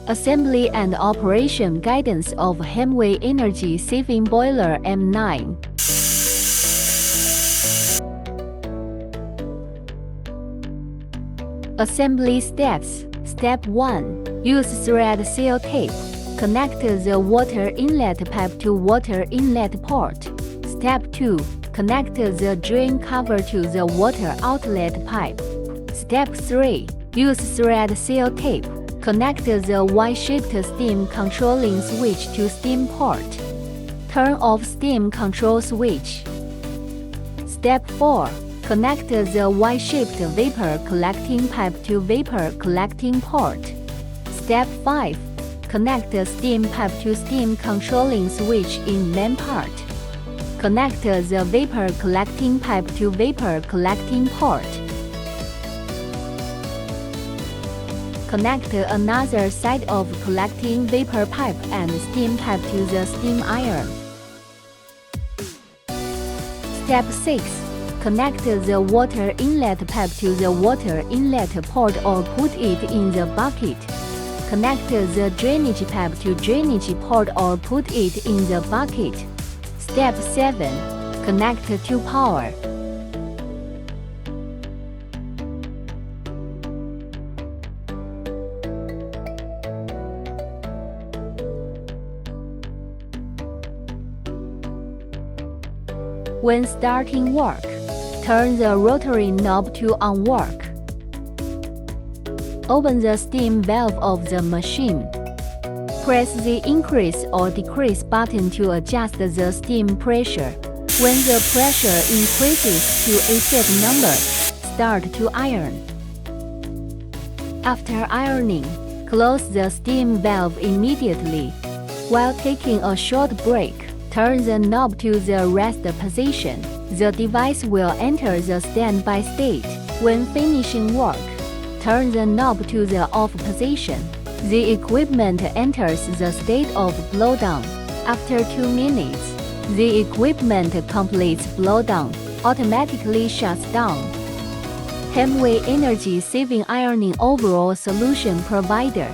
Assembly and operation guidance of Hemway Energy Saving Boiler M9. Assembly steps. Step 1. Use thread seal tape. Connect the water inlet pipe to water inlet port. Step 2. Connect the drain cover to the water outlet pipe. Step 3. Use thread seal tape. Connect the Y-shaped steam controlling switch to steam port. Turn off steam control switch. Step 4. Connect the Y-shaped vapor collecting pipe to vapor collecting port. Step 5. Connect the steam pipe to steam controlling switch in main part. Connect the vapor collecting pipe to vapor collecting port. Connect another side of collecting vapor pipe and steam pipe to the steam iron. Step 6. Connect the water inlet pipe to the water inlet port or put it in the bucket. Connect the drainage pipe to drainage port or put it in the bucket. Step 7. Connect to power. When starting work, turn the rotary knob to on work. Open the steam valve of the machine. Press the increase or decrease button to adjust the steam pressure. When the pressure increases to a set number, start to iron. After ironing, close the steam valve immediately. While taking a short break, turn the knob to the rest position. The device will enter the standby state. When finishing work, turn the knob to the off position. The equipment enters the state of blowdown. After 2 minutes, the equipment completes blowdown, automatically shuts down. Hemway Energy Saving Ironing Overall Solution Provider.